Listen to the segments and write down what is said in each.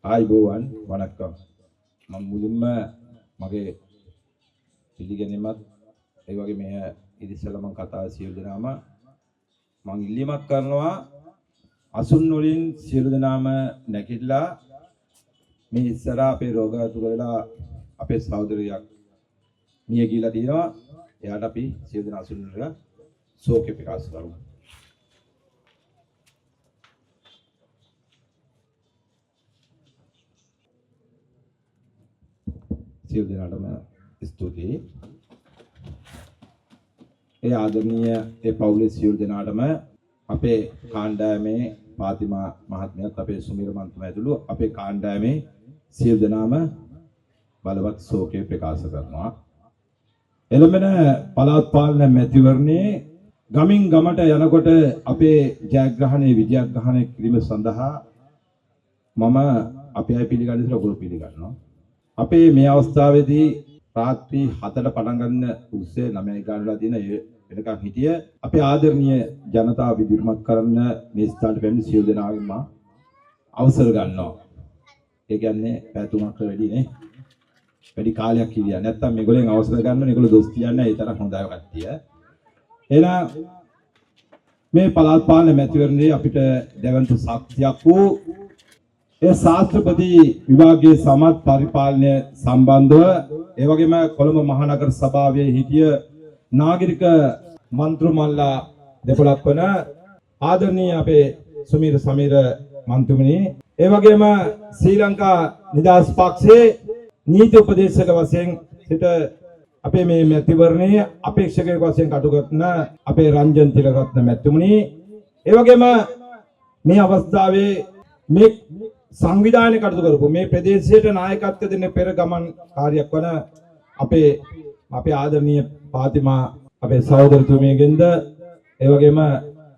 ආයිබෝවන් වණක්කම් මම මුලින්ම මගේ පිළිගැනීමත් ඒ වගේ මේ ඉතිසලා මම කතා සියලු දෙනාම මම ඉල්ලීමක් කරනවා අසුන් වලින් සියලු දෙනාම නැගිටලා මේ ඉස්සරහා අපේ රෝගාතුර වෙලා අපේ සහෝදරියක් මිය ගිහලා තියෙනවා එයාට අපි සියලු දෙනා අසුන් වල ශෝකේ ප්‍රකාශ කරමු සියලු දෙනාටම ස්තුතියි. ඒ ආදරණීය ඒ පවුලේ සියලු දෙනාටම අපේ කාණ්ඩායමේ පාතිමා මහත්මියත් අපේ සුමීර මන්තුමා ඇතුළු අපේ කාණ්ඩායමේ සියලු දෙනාම බලවත් ශෝකය ප්‍රකාශ කරනවා. එළඹෙන පළාත් පාලන මැතිවරණයේ ගමින් ගමට යනකොට අපේ ජයග්‍රහණයේ විජයග්‍රහණය කිරීම සඳහා මම අපේ අය පිළිගන්න ඉස්සර ඔයගොල්ලෝ පිළිගන්නවා. අපේ මේ අවස්ථාවේදී රාත්‍රී 7ට පටන් ගන්න උස්සේ 9යි ගානලා තියෙන වෙනකන් හිටිය අපේ ආදරණීය ජනතාව විදිහට කරන්න මේ ස්ථානට පැමිණි සියලු දෙනාගෙන් මා අවසර ගන්නවා. ඒ කියන්නේ පැය 3කට වැඩි නේ. වැඩි කාලයක් හිටියා. නැත්තම් මේගොල්ලෙන් අවසර ගන්න මේගොල්ලෝ දොස් කියන්නේ ඒ තරම් හොඳයි කට්ටිය. එහෙනම් මේ පළාත් පාලන මැතිවරණයේ අපිට දැවන්ත ශක්තියක් වූ ඒ ශාස්ත්‍රපති විභාගයේ සමත් පරිපාලනය සම්බන්ධව ඒ වගේම කොළඹ මහනගර සභාවේ හිටිය නාගරික මන්ත්‍රීමල්ලා දෙපළක් වන ආදරණීය අපේ සුමීර සමීර මන්ත්‍රීමනි ඒ වගේම ශ්‍රී ලංකා නිදහස් පක්ෂයේ නීති උපදේශක වශයෙන් සිට අපේ මේ මැතිවරණයේ අපේක්ෂකයෙක් වශයෙන් කටයුතු කරන අපේ රංජන් තිලරත්න මැතිතුමනි ඒ වගේම මේ අවස්ථාවේ මේ සංවිධානය කටයුතු කරපු මේ ප්‍රදේශයට නායකත්වය දෙන්න පෙර ගමන් කාර්යයක් වන අපේ ආදරණීය පාතිමා අපේ සහෝදරතුමියගෙන්ද ඒ වගේම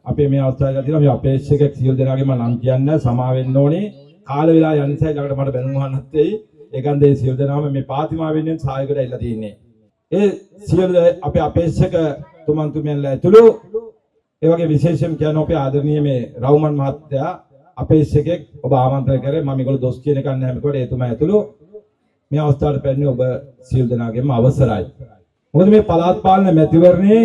අපේ මේ අවස්ථාවේ තියෙන මේ අපේක්ෂකෙක් සියලු දෙනාගේම නම් කියන්න සමා වෙන්න ඕනේ කාල වේලා යන නිසා ළඟට මට බැනුම් අහන්නත් එයි ඒකන්ද ඒ සියලු දෙනාම මේ පාතිමා වෙනුවෙන් සහායකට ඇවිල්ලා තින්නේ ඒ සියලු අපේ අපේක්ෂක තුමන්තුමියන්ලා ඇතුළු ඒ වගේ විශේෂයෙන් කියන අපේ ආදරණීය මේ රවුමන් මහත්තයා අපේක්ෂකෙක් ඔබ ආමන්ත්‍රණය කරේ මම මේගොල්ලෝ දොස් කියන එක නැහැ මේකට එතුමා ඇතුළු මේ අවස්ථාවට පැන්නේ ඔබ සියලු දෙනාගේම අවසරයි. මොකද මේ පළාත් පාලන මැතිවරණයේ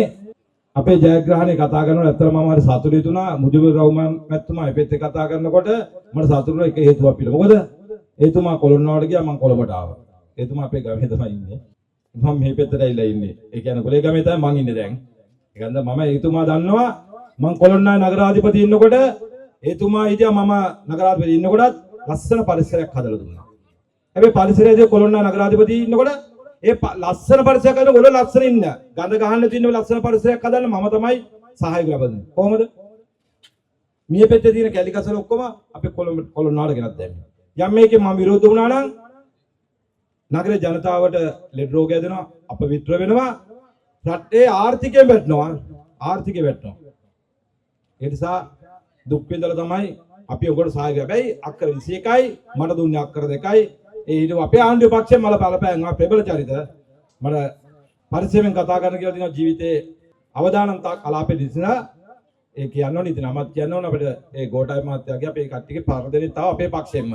අපේ ජයග්‍රහණය කතා කරනකොට ඇත්තටම මම හරි සතුටුයි තුනා මුජිබුර් රහ්මාන් මැතිතුමා එපෙත් කතා කරනකොට මට සතුටු එක හේතුවක් පිළ. මොකද එතුමා කොළොන්නවට ගියා මම කොළඹට ආවා. එතුමා අපේ ගමේ තමයි ඉන්නේ. මම මේ පැත්තට ඇවිල්ලා ඉන්නේ. ඒ කියන්නේ කොළේ ගමේ තමයි මං ඉන්නේ දැන්. ඒකන්ද මම එතුමා දන්නවා මං කොළොන්නයි නගරාධිපති ඉන්නකොට එතුමා හිටියා මම නගරාධිපති ඉන්නකොටත් ලස්සන පරිසරයක් හදලා දුන්නා. හැබැයි පරිසරයේදී කොළොන්න නගරාධිපති ඉන්නකොට ඒ ලස්සන පරිසරයක් හදලා ඔල ලස්සන ඉන්න. ගඳ ගහන්න තියෙන ලස්සන පරිසරයක් හදන්න මම තමයි සහාය ලබන්නේ. කොහොමද? මිය පෙත්තේ තියෙන කැලිකසල ඔක්කොම අපේ කොළොන්නාට ගෙනත් දැම්මේ. යම් මේකේ මම විරෝධ වුණා නම් නගරේ ජනතාවට ලෙඩ රෝගය දෙනවා, අපවිත්‍ර වෙනවා, රටේ ආර්ථිකය වැටෙනවා. ආර්ථිකය වැටෙනවා. ඒ නිසා දුක් විඳලා තමයි අපි ඔකට සහාය කරා. හැබැයි අක්කර 21යි මට දුන්නේ අක්කර 2යි. ඒ ඊට අපේ ආණ්ඩුවේ පක්ෂයෙන් මල බලපෑම් ආ ප්‍රබල චරිත මට පරිස්සමෙන් කතා කරන්න කියලා තියෙනවා ජීවිතේ අවදානම් කලාපේ දිසනා ඒ කියන්න ඕනේ ඉතින් අමත් කියන්න ඕනේ අපිට ඒ ගෝඨාභය මහත්තයාගේ අපේ කට්ටියගේ පරදෙනේ තව අපේ පක්ෂයෙන්ම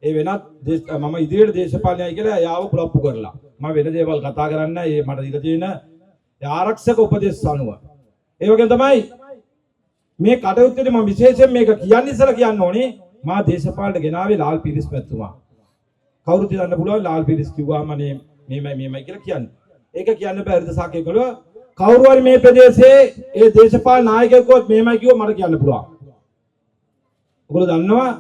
ඒ වෙනත් මම ඉදිරියට දේශපාලනයයි කියලා යාව පුලප්පු කරලා මම වෙන දේවල් කතා කරන්න ඒ මට දීලා තියෙන ආරක්ෂක උපදෙස් අනුව ඒ වගේම තමයි මේ කටයුත්තේ මම විශේෂයෙන් මේක කියන්න ඉස්සලා කියන්න ඕනේ මා දේශපාලනට ගෙනාවේ ලාල් පිරිස් මැතිතුමා. කවුරුත් දන්න පුළුවන් ලාල් පිරිස් කිව්වාම මේමයි කියලා කියන්නේ. ඒක කියන්න බෑ හරිද සාකේකලෝ කවුරු හරි මේ ප්‍රදේශයේ ඒ දේශපාලන නායකයෙකුත් මේමයි කිව්ව මට කියන්න පුළුවන්. ඔයගොල්ලෝ දන්නවා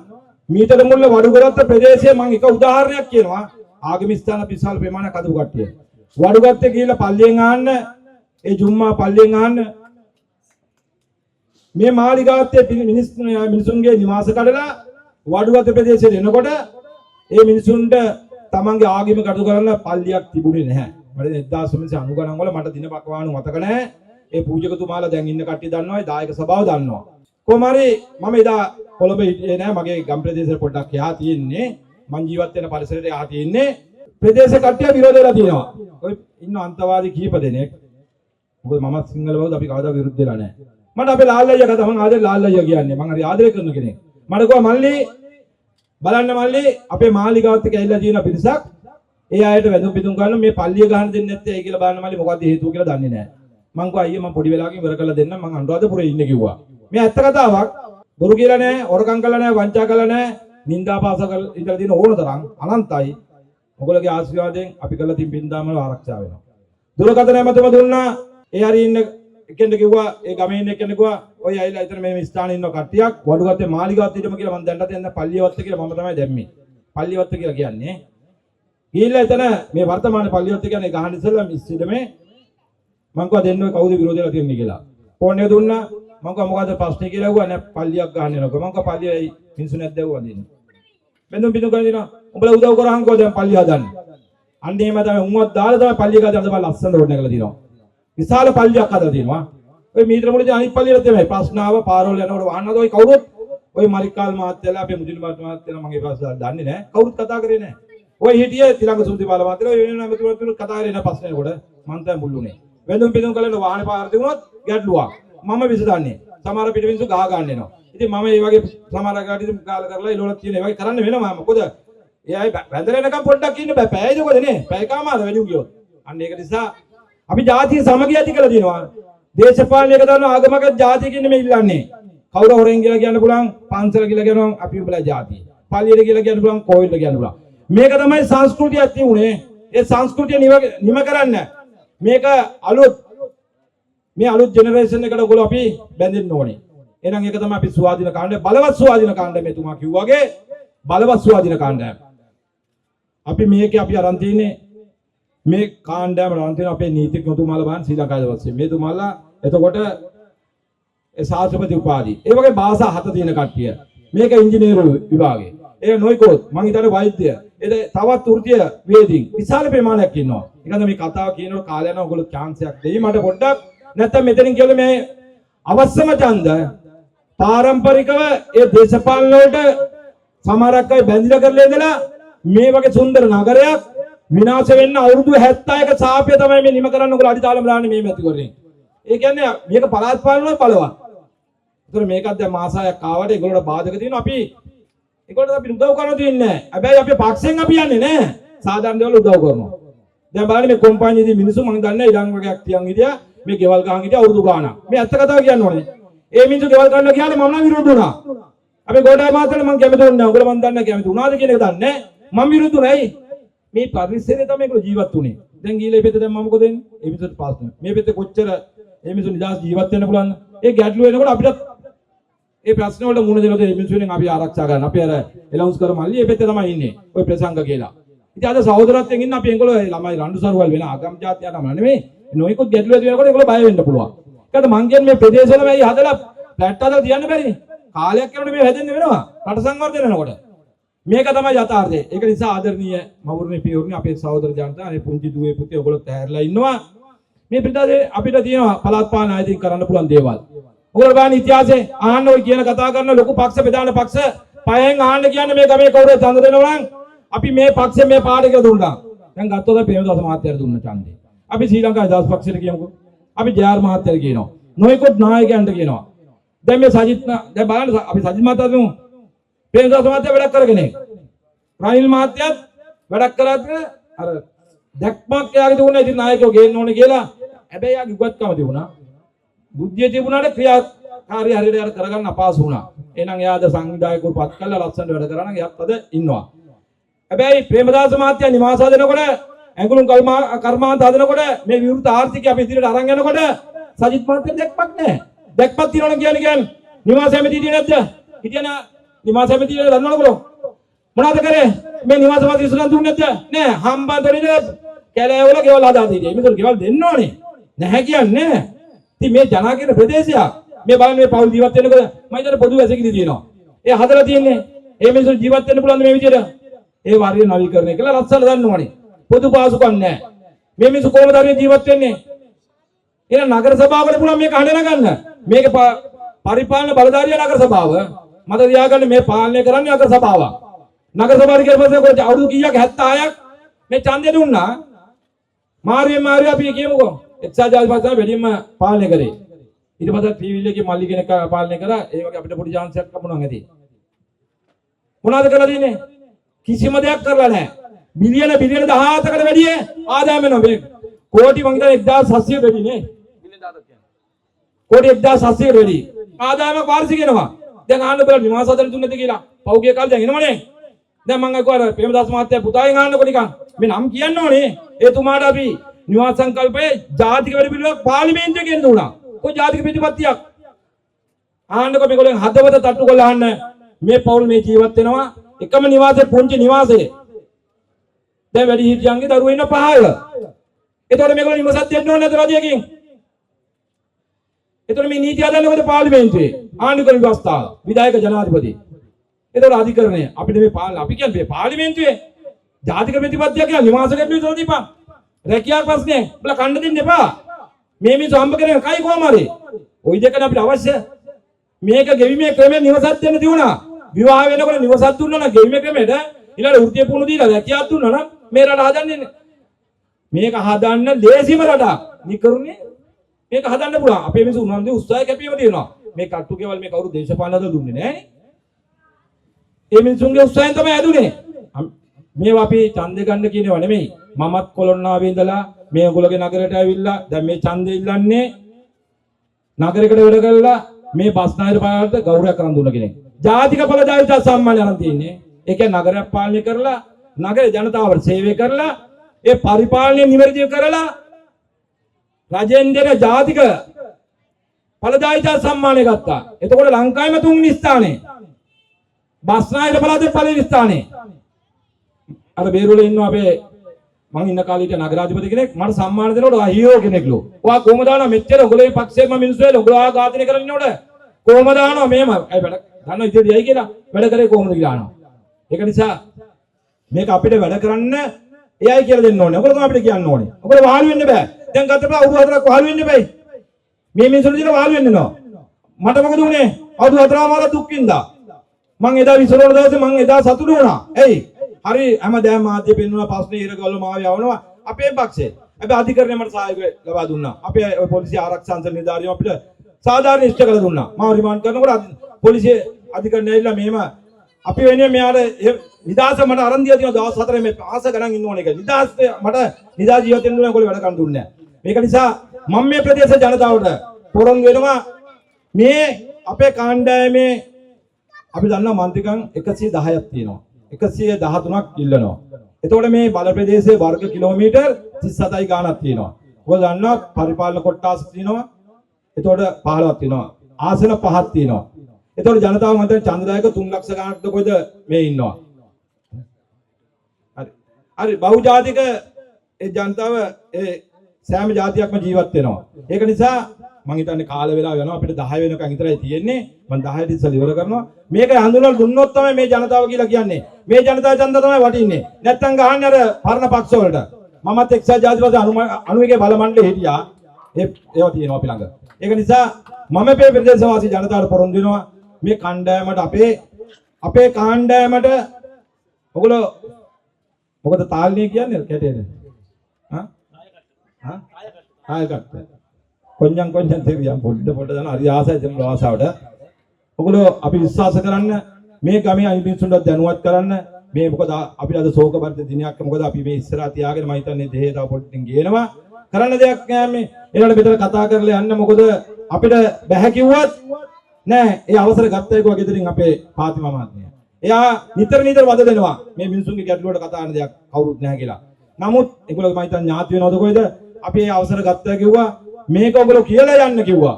මීටර මුල්ල වඩුගත්ත ප්‍රදේශයේ මම එක උදාහරණයක් කියනවා ආගමික ස්ථාන විශාල ප්‍රමාණයක් අදපු කට්ටිය. වඩුගත්තේ ගිහිල්ලා පල්ලියෙන් ආන්න ඒ ජුම්මා පල්ලියෙන් ආන්න මේ මාලිගාවත්තේ මිනිසුන්ගේ නිවාස කඩලා වඩුගත ප්‍රදේශයට එනකොට ඒ මිනිසුන්ට තමන්ගේ ආගම කටයුතු කරන්න පල්ලියක් තිබුණේ නැහැ. මට 1990 ගණන් වල මට දිනපක්වාණු මතක නැහැ. ඒ පූජකතුමාලා දැන් ඉන්න කට්ටිය දන්නවා, ඒ දායක සභාව දන්නවා. කොහොම හරි මම එදා කොළඹ හිටියේ නැහැ. මගේ ගම් ප්‍රදේශේ පොඩ්ඩක් එහා තියෙන්නේ. මං ජීවත් වෙන පරිසරයට එහා තියෙන්නේ. ප්‍රදේශ කට්ටිය විරෝධ වෙලා තියෙනවා. ඔය ඉන්න අන්තවාදී කීප දෙනෙක්. මොකද මම සිංහල බවද අපි කවදා විරුද්ධ වෙලා නැහැ. මට අපේ ලාල් අයියා කතා මම ආදරේ ලාල් අයියා කියන්නේ. මම හරි ආදරේ කරන කෙනෙක්. මට කිව්වා මල්ලි බලන්න මල්ලි අපේ මාලිගාවත් එක්ක ඇවිල්ලා තියෙන පිරිසක් ඒ අයට වැඳුම් පිදුම් කරන මේ පල්ලිය ගහන්න දෙන්නේ නැත්තේ ඇයි කියලා බලන්න මල්ලි මොකද්ද හේතුව කියලා දන්නේ නැහැ. මං කිව්වා අයියේ මං පොඩි වෙලාවකින් ඉවර කරලා දෙන්නම් මං අනුරාධපුරේ ඉන්නේ කිව්වා. මේ ඇත්ත කතාවක්. බොරු කියලා නැහැ, හොරකම් කළා නැහැ, වංචා කළා නැහැ, නින්දා පාස කරලා ඉඳලා තියෙන ඕන තරම් අනන්තයි. ඔයගොල්ලෝගේ ආශිර්වාදයෙන් අපි කරලා තින් බින්දාම ආරක්ෂා වෙනවා. දුරකථන ඇමතුම දුන්නා. ඒ හරි ඉන්න එක්කෙනෙක් කිව්වා ඒ ගමේ ඉන්න එක්කෙනෙක් කිව්වා ඔය ඇයිලා එතන මේ ස්ථානේ ඉන්න කට්ටියක් වඩුගත්තේ මාලිගාවත් ඉදම කියලා මම දැන්නත් දැන් පල්ලියවත්ත කියලා මම තමයි දැම්මේ. පල්ලියවත්ත කියලා කියන්නේ. ගිහිල්ලා එතන මේ වර්තමාන පල්ලියවත්ත කියන්නේ ගහන ඉස්සෙල්ලා මිස්සිඩමේ මං කිව්වා දෙන්න ඔය කවුද විරෝධයලා තියන්නේ කියලා. ෆෝන් එක දුන්නා. මං කිව්වා මොකද්ද ප්‍රශ්නේ කියලා ඇහුවා නෑ පල්ලියක් ගහන්න යනවා. මං කිව්වා පල්ලියයි මිනිස්සු නැද්ද ඇහුවා දෙන්නේ. මෙන්න පිටු කරගෙන දිනවා. උඹලා උදව් කරහන්කෝ දැන් පල්ලිය හදන්න. අන්න එහෙම තමයි උන්වත් දාලා තමයි පල්ලිය හදන්න තමයි ලස්සන රෝඩ් එකලා දිනවා. විශාල පල්ලියක් හදලා තියෙනවා. ඔය මීටර මුලදී අනිත් පල්ලියට තමයි ප්‍රශ්න ආව පාරවල් යනකොට වහන්නද ඔය කවුරුත් ඔය මරිකාල් මහත්තයලා අපේ මුදින මහත්තයලා මගේ ප්‍රශ්න දන්නේ නැහැ. කවුරුත් කතා කරේ නැහැ. ඔය හිටියේ තිලංග සුන්තිපාල මහත්තයලා ඔය වෙන නමතුරුත් කතා කරේ නැහැ ප්‍රශ්නේකොට මං තමයි මුල්ුනේ. වෙනුම් පිටුම් කලන වාහනේ පාර තිබුණොත් ගැටලුවක්. මම විසඳන්නේ. සමහර පිටවින්සු ගහ ගන්න එනවා. ඉතින් මම මේ වගේ සමහර කාටින් ගාල කරලා ඉලවලක් තියෙන ඒ වගේ කරන්න වෙනවා මොකද එයායි වැඳලා එනකම් පොඩ්ඩක් ඉන්න බෑ. පැයද කොද නේ? පැය කාමාර වැඩි ගියොත්. අන්න ඒක නිසා අපි ජාතිය සමගිය ඇති කරලා දිනවා. දේශපාලනයක දාන ආගමක ජාතිය කියන්නේ මේ ඉල්ලන්නේ. කවුරු හොරෙන් කියලා කියන්න පුළුවන්, පන්සල කියලා කියනවා අපි උඹලා ජාතිය. පල්ලියට කියලා කියන්න පුළුවන්, කෝවිලට කියන්න පුළුවන්. මේක තමයි සංස්කෘතියක් තියුනේ. ඒ සංස්කෘතිය නිම කරන්න. මේක මේ අලුත් ජෙනරේෂන් එකට ඔයගොල්ලෝ අපි බැඳෙන්න ඕනේ. එහෙනම් ඒක තමයි අපි ස්වාධීන කාණ්ඩය, බලවත් ස්වාධීන කාණ්ඩය මෙතුමා කිව්වාගේ බලවත් ස්වාධීන කාණ්ඩය. අපි මේකේ අපි අරන් තියන්නේ මේ කාණ්ඩයම රන් තියෙන අපේ නීතිඥතුමාලා බලන්න ශ්‍රී ලංකාවේ වශයෙන් මේ තුමාලා එතකොට ඒ ශාස්ත්‍රපති උපාධි ඒ වගේ භාෂා 7 තියෙන කට්ටිය මේක ඉංජිනේරු විභාගේ ඒ නොයිකොත් මං හිතන්නේ වෛද්‍ය ඒ තවත් වෘත්තීය වේදින් විශාල ප්‍රමාණයක් ඉන්නවා. ඒකද මේ කතාව කියනකොට කාලය යනවා ඔයගොල්ලෝ chance එකක් දෙයි මට පොඩ්ඩක් නැත්නම් මෙතනින් කියලා මේ අවශ්‍යම ඡන්ද පාරම්පරිකව ඒ දේශපාලන වලට සමහරක් අය බැඳිලා කරලා ඉඳලා මේ වගේ සුන්දර නගරයක් විනාශ වෙන්න අවුරුදු 71ක සාපය තමයි මේ නිම කරන්න ඔයගොල්ලෝ අඩිතාලම දාන්නේ මේ මැතිවරණේ. ඒ කියන්නේ මේක පළාත් පාලනවල බලවත්. ඒතර මේකත් දැන් මාස 6ක් ආවට ඒගොල්ලෝට බාධක තියෙනවා අපි ඒගොල්ලෝ අපි උදව් කරන්න දෙන්නේ නැහැ. හැබැයි අපි පක්ෂෙන් අපි යන්නේ නැහැ. සාධාරණ දේවල් උදව් කරනවා. දැන් බලන්න මේ කොම්පැනියේදී මිනිස්සු මම දන්නේ ඉඩම් වගේක් තියන් හිටියා මේ ගෙවල් ගහන් හිටියා අවුරුදු ගාණක්. මේ ඇත්ත කතාව කියන්න ඕනේ. ඒ මිනිස්සු ගෙවල් ගන්නවා කියන්නේ මම නම් විරුද්ධ වුණා. අපි ගෝඨාභය මහත්තයාට මම කැමති වුණේ නැහැ. ඔයගොල්ලෝ මම දන්නේ කැමති වුණාද කියන එක දන්නේ නැහැ. මම විරුද්ධ නැහැ. මේ පරිසරයේ තමයි ඒගොල්ලෝ ජීවත් වුනේ. දැන් ගිහලා මේ පැත්තේ දැන් මම මොකද වෙන්නේ? ඒ මිනිස්සුන්ට ප්‍රශ්න. මේ පැත්තේ කොච්චර මේ මිනිස්සු නිදහස් ජීවත් වෙන්න පුළුවන්ද? ඒ ගැටලුව එනකොට අපිට ඒ ප්‍රශ්න වලට මුහුණ දෙනකොට මේ මිනිස්සුන්ගෙන් අපි ආරක්ෂා ගන්න. අපි අර එලවුන්ස් කර මල්ලි මේ පැත්තේ තමයි ඉන්නේ. ඔය ප්‍රසංග කියලා. ඉතින් අද සහෝදරත්වයෙන් ඉන්න අපි ඒගොල්ලෝ ළමයි රණ්ඩු සරුවල් වෙන ආගම් ජාතියටම නෙමෙයි. නොයෙකුත් ගැටලුව ඇති වෙනකොට ඒගොල්ලෝ බය වෙන්න පුළුවන්. ඒකට මං කියන්නේ මේ ප්‍රදේශවල මේ හදලා ෆ්ලැට් හදලා තියන්න බැරිනේ. කාලයක් යනකොට මේ හැදෙන්න වෙනවා. රට සංවර්ධනය වෙනකොට. මේක තමයි යථාර්ථය. ඒක නිසා ආදරණීය මවුරුනේ පියවරුනේ අපේ සහෝදර ජනතාව මේ පුංචි දුවේ පුතේ ඔයගොල්ලෝ තැහැරලා ඉන්නවා. මේ ප්‍රදේශයේ අපිට තියෙනවා පළාත් පාලන ආයතන කරන්න පුළුවන් දේවල්. ඔයගොල්ලෝ බලන්න ඉතිහාසයේ ආන්න ඔය කියන කතා කරන ලොකු පක්ෂ ප්‍රධාන පක්ෂ පහෙන් ආන්න කියන්නේ මේ ගමේ කවුරුත් ඡන්ද දෙනවා නම් අපි මේ පක්ෂේ මේ පාඩ කියලා දුන්නා. දැන් ගත්තොත් අපි ප්‍රේමදාස මහත්තයාට දුන්න ඡන්දේ. අපි ශ්‍රී ලංකා නිදහස් පක්ෂයට කියමුකෝ. අපි ජේ.ආර් මහත්තයාට කියනවා. නොයෙකුත් නායකයන්ට කියනවා. දැන් මේ සජිත් දැන් බලන්න අපි සජිත් මහත්තයා දුමු. ප්‍රේමදාස මහත්තයා වැඩක් කරගෙන රනිල් මහත්තයාත් වැඩක් කරාගෙන අර දැක්මක් යාගේ දුන්නා ඉතින් නායකයෝ ගේන්න ඕනේ කියලා. හැබැයි යාගේ උගත්කම තිබුණා. බුද්ධිය තිබුණාට ක්‍රියාකාරී හරියට යාර කරගන්න අපහසු වුණා. එහෙනම් එයාද සංවිධායකවරු පත් කළා ලස්සනට වැඩ කරා නම් එයාත් අද ඉන්නවා. හැබැයි ප්‍රේමදාස මහත්තයා නිවාස හදනකොට ඇඟලුම් කර්මාන්ත හදනකොට මේ විවෘත ආර්ථිකය අපි ඉදිරියට අරන් යනකොට සජිත් මහත්තයා දැක්මක් නැහැ. දැක්මක් තියනවා කියන්නේ නිවාස හැමතියි නැද්ද? හිටියන නිවාස හැමතියි දන්නවද මොනවද කරේ? මේ නිවාස වාසී විසඳන් දුන්නේ නැද්ද? නෑ හම්බන්තොටේ කැලෑවල ගෙවල් හදා දීලා. මේසොල් ගෙවල් දෙන්න ඕනේ. නැහැ කියන්නේ. ඉතින් මේ ජනාකීන ප්‍රදේශයක් මේ බලන්න මේ පෞල් ජීවත් වෙනකොට මම හිතන්නේ පොදු වැසිකිලි තියෙනවා. ඒ හදලා තියෙන්නේ. ඒ මිනිස්සු ජීවත් වෙන්න පුළුවන් මේ විදිහට. ඒ වාරිය නවීකරණය කළා ලස්සන දන්න ඕනේ. පොදු පාසුකම් නැහැ. මේ මිනිස්සු කොහොමද හරිය ජීවත් වෙන්නේ? එහෙනම් නගර සභාවකට පුළුවන් මේක හඳනගන්න. මේක පරිපාලන බලධාරිය නගර සභාව. මට තියාගන්න මේ පාලනය කරන්නේ නගර සභාවක්. නගර සභාවේ කියලා අවුරුදු කීයක් 76ක් මේ ඡන්දය දුන්නා. මාර්ය අපි කියමුකෝ. එක්සත් ජාතික පක්ෂය වැඩිම පාලනය කරේ. ඊට පස්සේ ටීවී එකේ මල්ලි කෙනෙක් පාලනය කරා. ඒ වගේ අපිට පොඩි chance එකක් ලැබුණා නැති. මොනවද කරලා තියෙන්නේ? කිසිම දෙයක් කරලා නැහැ. බිලියන 17කට වැඩිය ආදායම වෙනවා මේ. කෝටි මං හිතන්නේ 1700 වැඩි නේ. බිලියන 17ක් කියන්නේ. කෝටි 1700කට වැඩි. ආදායම වාර්ෂික එනවා. දැන් ආන්න බලන්න නිවාස හදන්න දුන්නද කියලා. පෞගේ කාලේ දැන් එනවනේ. දැන් මං අකුවාර ප්‍රේමදාස මහත්තයා පුතාගෙන් ආන්නකො නිකන්. මේ නම් කියන්න ඕනේ. එතුමාට අපි නිවාස සංකල්පයේ ජාතික වැඩ පිළිවෙල පාර්ලිමේන්තුවේ කියන දුණා. කොයි ජාතික ප්‍රතිපත්තියක්? ආන්නකො මේගොල්ලන් හදවත තට්ටු කරලා අහන්න මේ පවුල් මේ ජීවත් වෙනවා එකම නිවාසයේ පුංචි නිවාසයේ. දැන් වැඩි හිටියන්ගේ දරුවෝ ඉන්න 5ක. ඒතකොට මේගොල්ලෝ නිවසක් දෙන්න ඕනේ නැද්ද රජයකින්? ඒතකොට මේ නීති හදන්නේ කොහෙද? පාර්ලිමේන්තුවේ. ආණ්ඩුක්‍රම ව්‍යවස්ථාව, විධායක ජනාධිපති. ඒතකොට අධිකරණය අපිට මේ අපි කියන්නේ මේ පාර්ලිමේන්තුවේ ජාතික ප්‍රතිපත්තියක් කියලා නිවාසයක් විතර දීපන්. රැකියාව ප්‍රශ්නේ බල කන්න දෙන්න එපා. මේ මිනිස්සු හම්බ කරගෙන කයි කොහම හරි. ওই දෙකන අපිට අවශ්‍ය. මේක ගෙවිමේ ක්‍රමයෙන් නිවසක් දෙන්න තියුණා. විවාහ වෙනකොට නිවසක් දුන්නා නම් ගෙවිමේ ක්‍රමයට ඊළඟ වෘත්තීය පුහුණු දීලා රැකියාවක් දුන්නා නම් මේ රට හදන්නේ මේක හදන්න ලේසිම රටක්. නිකරුනේ මේක හදන්න පුළුවන්. අපේ මිනිස්සු උනන්දු උත්සාහය කැපීම තියෙනවා. මේ කට්ටු කෙවල් මේ කවුරු දේශපාලනද දුන්නේ නැහැ. ඒ මිනිසුන්ගේ උත්සාහයෙන් තමයි ඇදුනේ. මේවා අපි ඡන්දේ ගන්න කියනවා නෙමෙයි. මමත් කොළොන්නාවේ ඉඳලා මේ ඔයගොල්ලෝගේ නගරයට ඇවිල්ලා දැන් මේ ඡන්දේ ඉල්ලන්නේ නගරයකට වැඩ කරලා මේ බස්නාහිර පාරට ගෞරවයක් කරන් දුන්න කෙනෙක්. ජාතික ඵලදායක සම්මානය අරන් තින්නේ. ඒ කියන්නේ නගරයක් පාලනය කරලා නගර ජනතාවට සේවය කරලා ඒ පරිපාලනය නිවැරදිව කරලා රජෙන් දෙන ජාතික ඵලදායක සම්මානය ගත්තා. එතකොට ලංකාවේම තුන්වෙනි ස්ථානේ. බස්නාහිර පළාතේ පළවෙනි ස්ථානේ. අර බේරුවල ඉන්නවා අපේ මං ඉන්න කාලේ හිටිය නගරාධිපති කෙනෙක් මට සම්මාන දෙනකොට ඔයා හීරෝ කෙනෙක්ලු. ඔයා කොහමද දානවා මෙච්චර ඔයගොල්ලෝ මේ පක්ෂේම මිනිස්සු වෙලා ඔයගොල්ලෝ ආඝාතනය කරගෙන ඉන්නකොට කොහමද දානවා මෙහෙම. අය වැඩ දන්නවා ඉතින් යයි කියලා වැඩ කරේ කොහමද කියලා අහනවා. ඒක නිසා මේක අපිට වැඩ කරන්න එයයි කියලා දෙන්න ඕනේ. ඔයගොල්ලෝ අපිට කියන්න ඕනේ. ඔයගොල්ලෝ වහල් වෙන්න බෑ. දැන් ගත්තට අවුරුදු 4ක් වහල් වෙන්න බෑ. මේ මිනිස්සුන්ට දින වහල් වෙන්න නෝ. මට මොකද උනේ? අවුරුදු 4මාර දුක් විඳා. මං එදා විසරවල දවසේ මං එදා සතුටු වුණා. එයි හරි හැමදාම මාධ්‍ය පෙන්වන ප්‍රශ්න ඉරගල්ල මාව යවනවා අපේ පක්ෂේ. හැබැයි අධිකරණය මට සහාය ලබා දුන්නා. අපේ පොලිසිය ආරක්ෂා අංශ නිලධාරියෝ අපිට සාධාරණ ඉෂ්ට කළ දුන්නා. මාව රිමාන්ඩ් කරනකොට පොලිසිය අධිකරණය ඇවිල්ලා මෙහෙම අපි වෙන්නේ මෙයාට නිදාස මට අරන් දීලා තියෙනවා දවස් 4 මේ ආස ගණන් ඉන්න ඕන එක. නිදාස් මට නිදා ජීවත් වෙන්න ඕන ඒගොල්ලෝ වැඩ කරන් දුන්නේ නැහැ. මේක නිසා මම මේ ප්‍රදේශ ජනතාවට පොරොන්දු වෙනවා මේ අපේ කාණ්ඩායමේ අපි දන්නවා මන්ත්‍රිකම් 110ක් තියෙනවා. 113ක් ඉල්ලනවා. එතකොට මේ බල ප්‍රදේශයේ වර්ග කිලෝමීටර් 37යි ගාණක් තියෙනවා. ඔයගොල්ලෝ දන්නවා පරිපාලන කොට්ටාස තියෙනවා. එතකොට 15ක් තියෙනවා. ආසන 5ක් තියෙනවා. එතකොට ජනතාව මත ඡන්දදායක 3 ලක්ෂ ගාණක්ද කොයිද මේ ඉන්නවා. හරි. හරි බහුජාතික ඒ ජනතාව ඒ සෑම ජාතියක්ම ජීවත් වෙනවා. ඒක නිසා මං හිතන්නේ කාල වේලාව යනවා අපිට 10 වෙනකන් විතරයි තියෙන්නේ. මං 10ට ඉස්සෙල්ලා ඉවර කරනවා. මේක හඳුනලා දුන්නොත් තමයි මේ ජනතාව කියලා කියන්නේ. මේ ජනතාව ඡන්ද තමයි වටින්නේ. නැත්තම් ගහන්නේ අර පරණ පක්ෂ වලට. මමත් එක්සත් ජාතිවාදී අනුවේගේ බල මණ්ඩලේ හිටියා. ඒවා තියෙනවා අපි ළඟ. ඒක නිසා මම මේ ප්‍රදේශවාසී ජනතාවට පොරොන්දු වෙනවා මේ කණ්ඩායමට අපේ කණ්ඩායමට ඔයගොල්ලෝ මොකද තාල්නිය කියන්නේ කැටේද? කායකත්වය. කොන්ජන් තේරියම් පොඩ දාන හරි ආසයි දෙම ආසාවට. ඔයගොල්ලෝ අපි විශ්වාස කරන්න මේ ගමේ අනිත් මිනිස්සුන්ට දැනුවත් කරන්න මේ මොකද අපිට අද ශෝක බරිත දිනයක් මොකද අපි මේ ඉස්සරහා තියාගෙන මම හිතන්නේ දෙහේ තව පොඩ්ඩකින් ගේනවා. කරන්න දෙයක් නෑ මේ. ඒනට මෙතන කතා කරලා යන්න මොකද අපිට බැහැ කිව්වත් නෑ ඒ අවසර ගත්තා ඒක ගෙදරින් අපේ පාතිමා මහත්මිය. එයා නිතර වද දෙනවා මේ මිනිසුන්ගේ ගැටලුවට කතා කරන දෙයක් කවුරුත් නැහැ කියලා. නමුත් ඒගොල්ලෝ මම හිතන්නේ ඥාති වෙනවද කොයිද? අපි ඒ අවසර ගත්තා කිව්වා මේක ඔයගොල්ලෝ කියලා යන්න කිව්වා.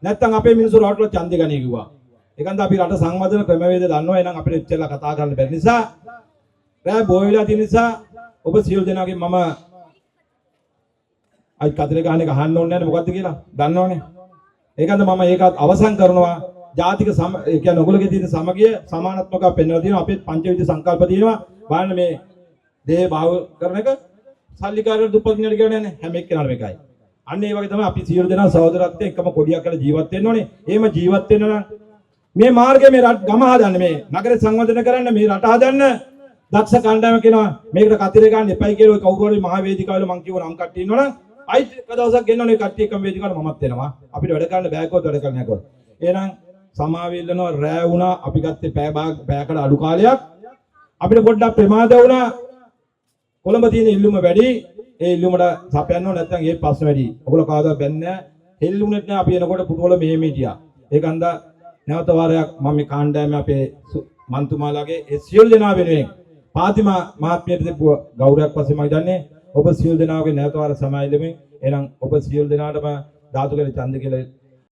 නැත්තම් අපේ මිනිස්සු රටවල ඡන්දෙ ගන්නේ කිව්වා. ඒකන්ද අපි රට සංවර්ධන ක්‍රමවේද දන්නවා. එහෙනම් අපිට ඉච්චලා කතා කරන්න බැරි නිසා රෑ බොය වෙලා තියෙන නිසා ඔබ සියලු දෙනාගෙන් මම අයි කතරේ ගහන එක අහන්න ඕනේ නැහැ මොකද්ද කියලා දන්නවනේ. ඒකන්ද මම ඒකත් අවසන් කරනවා. ජාතික ඒ කියන්නේ ඔයගොල්ලෝගේ තියෙන සමගිය සමානාත්මකව පෙන්වලා තියෙනවා. අපේ පංචවිධ සංකල්ප තියෙනවා. බලන්න මේ දේහ භාව කරන එක සල්ලිකාරයට දුප්පත් කෙනෙක් කියන්නේ නැහැ. හැම එක්කෙනාටම එකයි. අන්න ඒ වගේ තමයි අපි සියලු දෙනා සහෝදරත්වයෙන් එකම කොඩියක් කරලා ජීවත් වෙන්න ඕනේ. එහෙම ජීවත් වෙන්න නම් මේ මාර්ගයේ මේ ගම හදන්න මේ නගර සංවර්ධනය කරන්න මේ රට හදන්න දක්ෂ කණ්ඩායම කියනවා මේකට කතරේ ගන්න එපයි කියලා ඔය කවුරු හරි මහ වේදිකාවල මං කියව නම් කට්ටිය ඉන්නවනම් අයිත් එක දවසක් ගෙන්නවනේ කට්ටිය එකම වේදිකාවට මමත් එනවා. අපිට වැඩ කරන්න බෑ කොහොමද වැඩ කරන්න යකෝ. එහෙනම් සමාවෙල්ලනවා රෑ වුණා අපි ගත්තේ පැයකට අඩු කාලයක් අපිට පොඩ්ඩක් ප්‍රමාද වුණා කොළඹ තියෙන ඉල්ලුම වැඩි ඒ ඉල්ලුමට සපයන්න ඕන නැත්නම් ඒ ප්‍රශ්න වැඩි. ඔයගොල්ලෝ කවදාවත් බැන්නේ නැහැ. හෙල්ලුණෙත් නැහැ අපි එනකොට පුටුවල මෙහෙම හිටියා. ඒකන්ද නැවත වාරයක් මම මේ කාණ්ඩායමේ අපේ මන්තුමාලාගේ ඒ සියලු දෙනා වෙනුවෙන් පාතිමා මහත්මියට දෙපුව ගෞරවයක් වශයෙන් මම හිතන්නේ ඔබ සියලු දෙනාගේ නැවත වාර සමායලෙමින් එහෙනම් ඔබ සියලු දෙනාටම ධාතු කියලා ඡන්ද කියලා